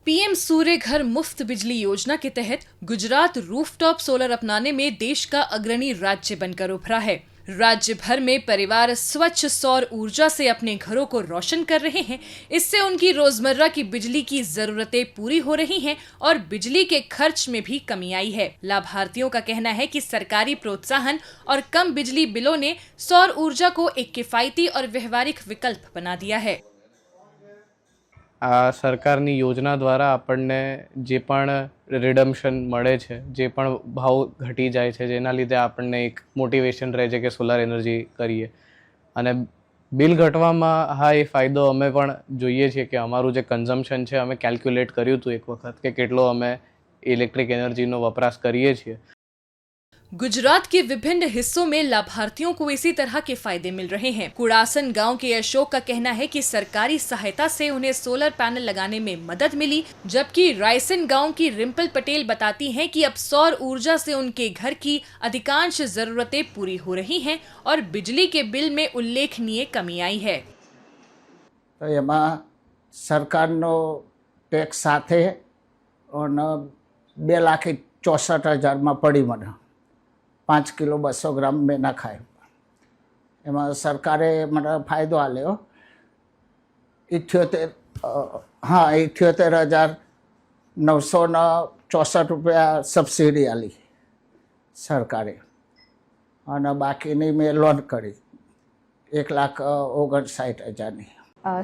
PM सूर्य घर मुफ्त बिजली योजना के तहत गुजरात रूफटॉप सोलर अपनाने में देश का अग्रणी राज्य बनकर उभरा है। राज्य भर में परिवार स्वच्छ सौर ऊर्जा से अपने घरों को रोशन कर रहे हैं। इससे उनकी रोजमर्रा की बिजली की जरूरतें पूरी हो रही हैं और बिजली के खर्च में भी कमी आई है। लाभार्थियों का कहना है कि सरकारी प्रोत्साहन और कम बिजली बिलों ने सौर ऊर्जा को एक किफायती और व्यवहारिक विकल्प बना दिया है। આ સરકારની યોજના દ્વારા આપણને જે પણ રિડમ્શન મળે છે, જે પણ ભાવ ઘટી જાય છે, જેના લીધે આપણને એક મોટિવેશન રહે છે કે સોલાર એનર્જી કરીએ અને બિલ ઘટવામાં હા એ ફાયદો અમે પણ જોઈએ છીએ કે અમારું જે કન્ઝમ્પશન છે અમે કેલ્ક્યુલેટ કર્યું હતું એક વખત કે કેટલો અમે ઇલેક્ટ્રિક એનર્જીનો વપરાશ કરીએ છીએ। गुजरात के विभिन्न हिस्सों में लाभार्थियों को इसी तरह के फायदे मिल रहे हैं। कुड़ासन गांव के अशोक का कहना है कि सरकारी सहायता से उन्हें सोलर पैनल लगाने में मदद मिली, जबकि रायसन गांव की रिम्पल पटेल बताती हैं कि अब सौर ऊर्जा से उनके घर की अधिकांश जरूरतें पूरी हो रही हैं और बिजली के बिल में उल्लेखनीय कमी आई है। तो एमां सरकारनो टेक्स साथे 2,64,000 में पड़ी मने 5 किलो 200 ग्राम में ना खाए एम सरकारे मैं फायदो आल्यो 78,964 रुपया सब्सिडी आली सरकारे और बाकी मैं लोन करी 1,59,000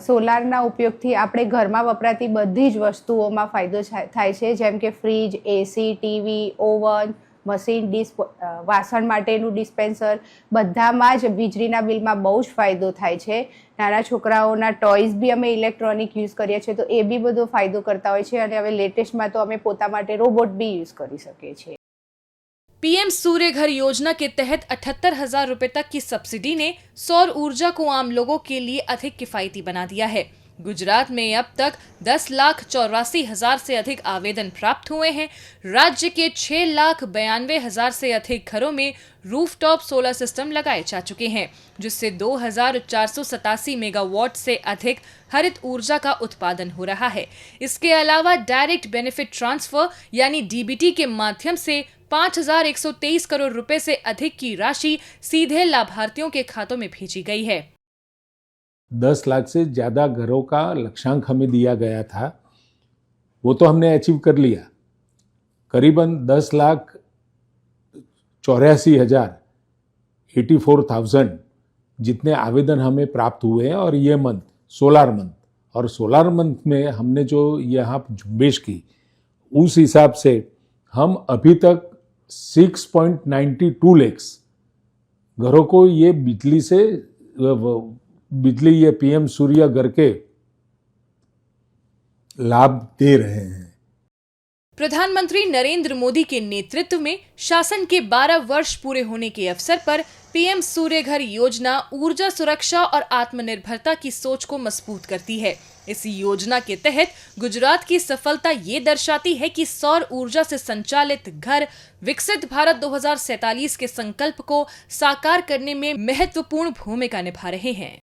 સોલારના ઉપયોગથી આપણે ઘરમાં વપરાતી બધી જ વસ્તુઓમાં ફાયદો થાય છે, જેમ કે ફ્રીજ, એસી, ટીવી, ઓવન, મશીન, વાસણ માટેનું ડિસ્પેન્સર, બધામાં જ વીજળીના બિલમાં બહુ જ ફાયદો થાય છે। નાના છોકરાઓના ટોયઝ બી અમે ઇલેક્ટ્રોનિક યુઝ કરીએ છીએ તો એ બી બધો ફાયદો કરતા હોય છે અને હવે લેટેસ્ટમાં તો અમે પોતા માટે રોબોટ બી યુઝ કરી શકીએ છીએ। पीएम सूर्य घर योजना के तहत 78,000 रुपए तक की सब्सिडी ने सौर ऊर्जा को आम लोगों के लिए अधिक किफायती बना दिया है। गुजरात में अब तक 10,84,000 से अधिक आवेदन प्राप्त हुए हैं। राज्य के 6,92,000 से अधिक घरों में रूफटॉप सोलर सिस्टम लगाए जा चुके हैं, जिससे 2,487 मेगावाट से अधिक हरित ऊर्जा का उत्पादन हो रहा है। इसके अलावा डायरेक्ट बेनिफिट ट्रांसफर यानी डीबीटी के माध्यम से 5,123 करोड़ रुपए से अधिक की राशि सीधे लाभार्थियों के खातों में भेजी गई है। 10 लाख से ज़्यादा घरों का लक्ष्यांक हमें दिया गया था, वो तो हमने अचीव कर लिया। करीबन 10,84,000 84,000 जितने आवेदन हमें प्राप्त हुए हैं और ये मंथ सोलार मंथ में हमने जो यहाँ झुंबेश की उस हिसाब से हम अभी तक 6.92 लाख घरों को ये बिजली ये पीएम सूर्य घर के लाभ दे रहे हैं। प्रधानमंत्री नरेंद्र मोदी के नेतृत्व में शासन के 12 वर्ष पूरे होने के अवसर पर पीएम सूर्य घर योजना ऊर्जा सुरक्षा और आत्मनिर्भरता की सोच को मजबूत करती है। इस योजना के तहत गुजरात की सफलता ये दर्शाती है कि सौर ऊर्जा से संचालित घर विकसित भारत 2047 के संकल्प को साकार करने में महत्वपूर्ण भूमिका निभा रहे हैं।